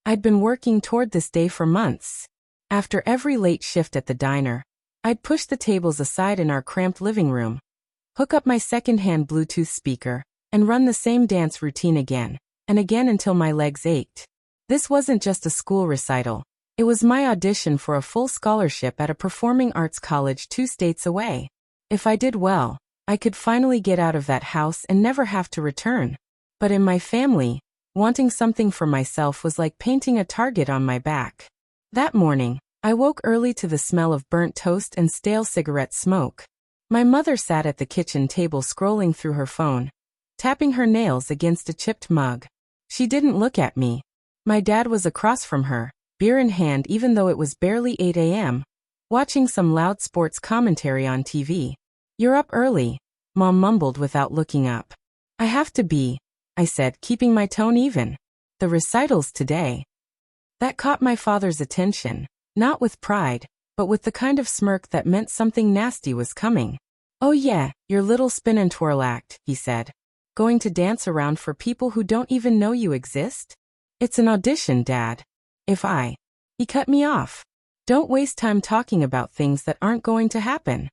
I'd been working toward this day for months. After every late shift at the diner, I'd push the tables aside in our cramped living room, hook up my second-hand Bluetooth speaker, and run the same dance routine again and again until my legs ached. This wasn't just a school recital. It was my audition for a full scholarship at a performing arts college 2 states away. If I did well, I could finally get out of that house and never have to return. But in my family, wanting something for myself was like painting a target on my back. That morning, I woke early to the smell of burnt toast and stale cigarette smoke. My mother sat at the kitchen table scrolling through her phone, tapping her nails against a chipped mug. She didn't look at me. My dad was across from her, beer in hand even though it was barely 8 a.m., watching some loud sports commentary on TV. "You're up early," Mom mumbled without looking up. "I have to be," I said, keeping my tone even. "The recital's today." That caught my father's attention, not with pride, but with the kind of smirk that meant something nasty was coming. "Oh yeah, your little spin and twirl act," he said. "Going to dance around for people who don't even know you exist? It's an audition, Dad. He cut me off. "Don't waste time talking about things that aren't going to happen."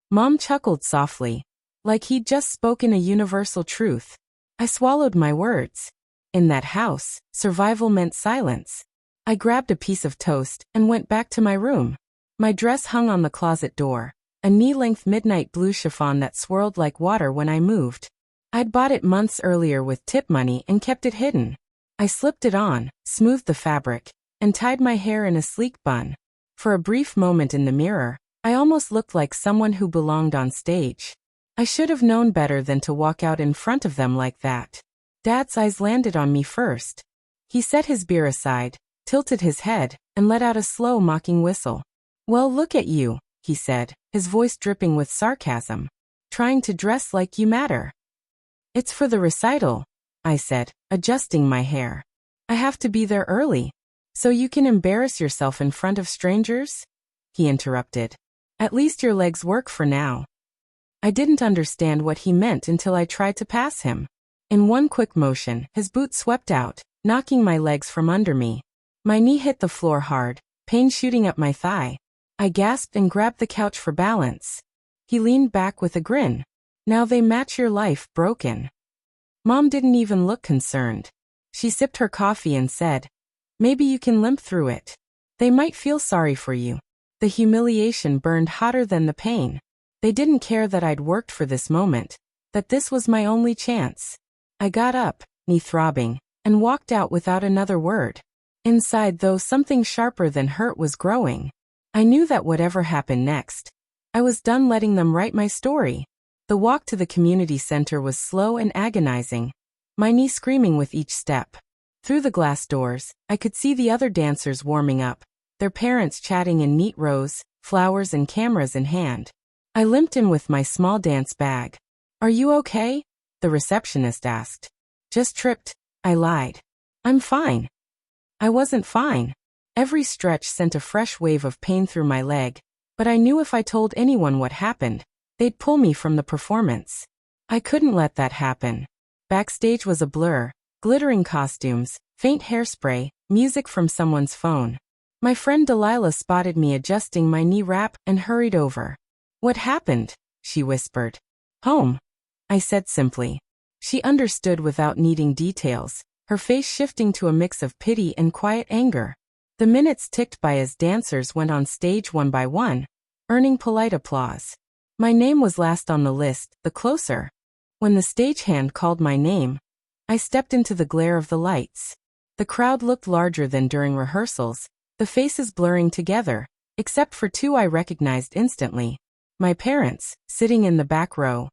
Mom chuckled softly, like he'd just spoken a universal truth. I swallowed my words. In that house, survival meant silence. I grabbed a piece of toast and went back to my room. My dress hung on the closet door, a knee-length midnight blue chiffon that swirled like water when I moved. I'd bought it months earlier with tip money and kept it hidden. I slipped it on, smoothed the fabric, and tied my hair in a sleek bun. For a brief moment in the mirror, I almost looked like someone who belonged on stage. I should have known better than to walk out in front of them like that. Dad's eyes landed on me first. He set his beer aside, tilted his head, and let out a slow mocking whistle. "Well, look at you," he said, his voice dripping with sarcasm. "Trying to dress like you matter." "It's for the recital," I said, adjusting my hair. "I have to be there early." "So you can embarrass yourself in front of strangers?" he interrupted. "At least your legs work for now." I didn't understand what he meant until I tried to pass him. In one quick motion, his boot swept out, knocking my legs from under me. My knee hit the floor hard, pain shooting up my thigh. I gasped and grabbed the couch for balance. He leaned back with a grin. "Now they match your life, broken." Mom didn't even look concerned. She sipped her coffee and said, "Maybe you can limp through it. They might feel sorry for you." The humiliation burned hotter than the pain. They didn't care that I'd worked for this moment, that this was my only chance. I got up, knee throbbing, and walked out without another word. Inside, though, something sharper than hurt was growing. I knew that whatever happened next, I was done letting them write my story. The walk to the community center was slow and agonizing, my knee screaming with each step. Through the glass doors, I could see the other dancers warming up, their parents chatting in neat rows, flowers and cameras in hand. I limped in with my small dance bag. "Are you okay?" the receptionist asked. "Just tripped," I lied. "I'm fine." I wasn't fine. Every stretch sent a fresh wave of pain through my leg, but I knew if I told anyone what happened, they'd pull me from the performance. I couldn't let that happen. Backstage was a blur, glittering costumes, faint hairspray, music from someone's phone. My friend Delilah spotted me adjusting my knee wrap and hurried over. "What happened?" she whispered. "Home," I said simply. She understood without needing details, her face shifting to a mix of pity and quiet anger. The minutes ticked by as dancers went on stage one by one, earning polite applause. My name was last on the list, the closer. When the stagehand called my name, I stepped into the glare of the lights. The crowd looked larger than during rehearsals, the faces blurring together, except for 2 I recognized instantly. My parents, sitting in the back row,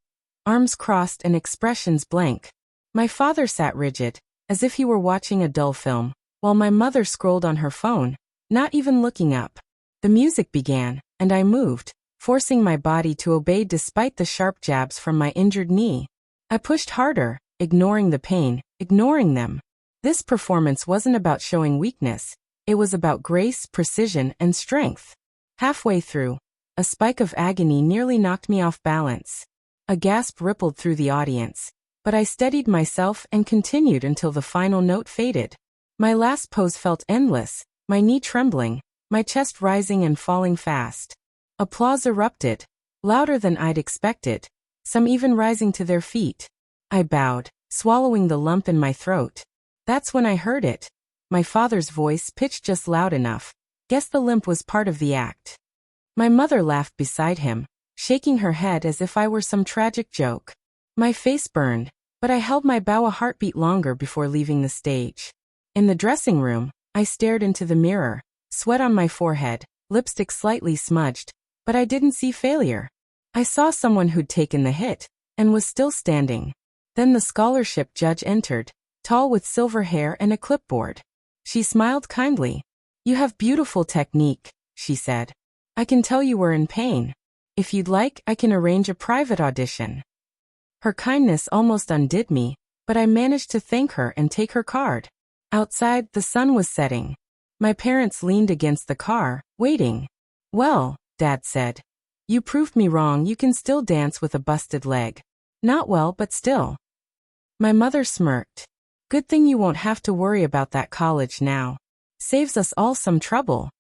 arms crossed and expressions blank. My father sat rigid, as if he were watching a dull film, while my mother scrolled on her phone, not even looking up. The music began, and I moved, forcing my body to obey despite the sharp jabs from my injured knee. I pushed harder, ignoring the pain, ignoring them. This performance wasn't about showing weakness, it was about grace, precision, and strength. Halfway through, a spike of agony nearly knocked me off balance. A gasp rippled through the audience, but I steadied myself and continued until the final note faded. My last pose felt endless, my knee trembling, my chest rising and falling fast. Applause erupted, louder than I'd expected, some even rising to their feet. I bowed, swallowing the lump in my throat. That's when I heard it. My father's voice pitched just loud enough. Guess the limp was part of the act. My mother laughed beside him, shaking her head as if I were some tragic joke. My face burned, but I held my bow a heartbeat longer before leaving the stage. In the dressing room, I stared into the mirror, sweat on my forehead, lipstick slightly smudged, but I didn't see failure. I saw someone who'd taken the hit, and was still standing. Then the scholarship judge entered, tall with silver hair and a clipboard. She smiled kindly. "You have beautiful technique," she said. "I can tell you were in pain. If you'd like, I can arrange a private audition." Her kindness almost undid me, but I managed to thank her and take her card. Outside, the sun was setting. My parents leaned against the car, waiting. "Well," Dad said, "you proved me wrong. You can still dance with a busted leg." "Not well, but still." My mother smirked. "Good thing you won't have to worry about that college now. Saves us all some trouble."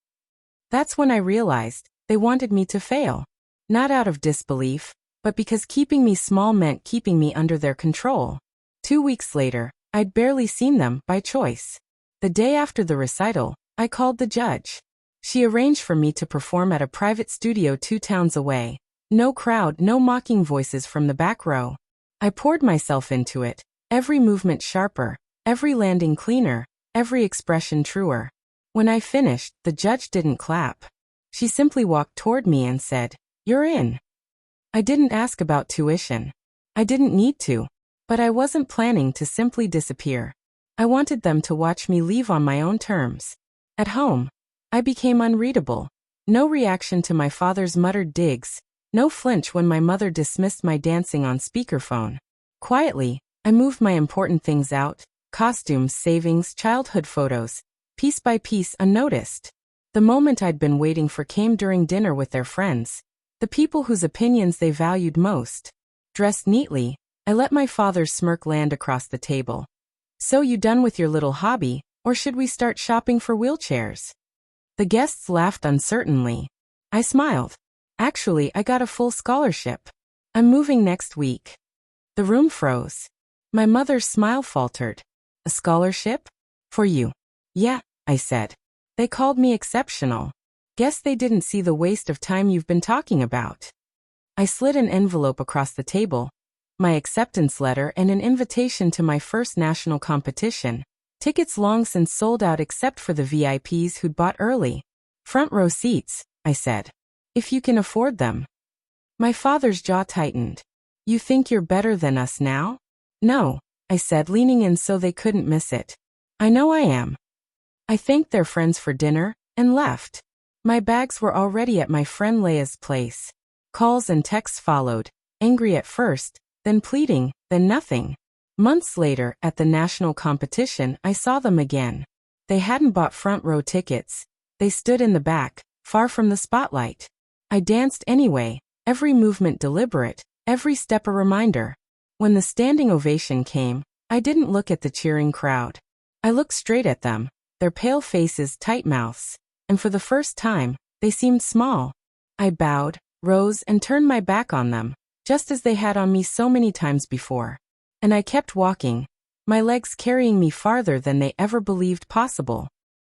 That's when I realized they wanted me to fail. Not out of disbelief, but because keeping me small meant keeping me under their control. 2 weeks later, I'd barely seen them by choice. The day after the recital, I called the judge. She arranged for me to perform at a private studio 2 towns away. No crowd, no mocking voices from the back row. I poured myself into it, every movement sharper, every landing cleaner, every expression truer. When I finished, the judge didn't clap. She simply walked toward me and said, "You're in." I didn't ask about tuition. I didn't need to. But I wasn't planning to simply disappear. I wanted them to watch me leave on my own terms. At home, I became unreadable. No reaction to my father's muttered digs, no flinch when my mother dismissed my dancing on speakerphone. Quietly, I moved my important things out, costumes, savings, childhood photos, piece by piece unnoticed. The moment I'd been waiting for came during dinner with their friends, the people whose opinions they valued most. Dressed neatly, I let my father's smirk land across the table. "So you done with your little hobby, or should we start shopping for wheelchairs?" The guests laughed uncertainly. I smiled. "Actually, I got a full scholarship. I'm moving next week." The room froze. My mother's smile faltered. "A scholarship? For you?" "Yeah," I said. "They called me exceptional. Guess they didn't see the waste of time you've been talking about." I slid an envelope across the table, my acceptance letter and an invitation to my first national competition. Tickets long since sold out except for the VIPs who'd bought early. "Front row seats," I said. "If you can afford them." My father's jaw tightened. "You think you're better than us now?" "No," I said, leaning in so they couldn't miss it. "I know I am." I thanked their friends for dinner and left. My bags were already at my friend Leia's place. Calls and texts followed, angry at first, then pleading, then nothing. Months later, at the national competition, I saw them again. They hadn't bought front row tickets. They stood in the back, far from the spotlight. I danced anyway, every movement deliberate, every step a reminder. When the standing ovation came, I didn't look at the cheering crowd. I looked straight at them, their pale faces, tight mouths, and for the first time, they seemed small. I bowed, rose, and turned my back on them, just as they had on me so many times before. And I kept walking, my legs carrying me farther than they ever believed possible.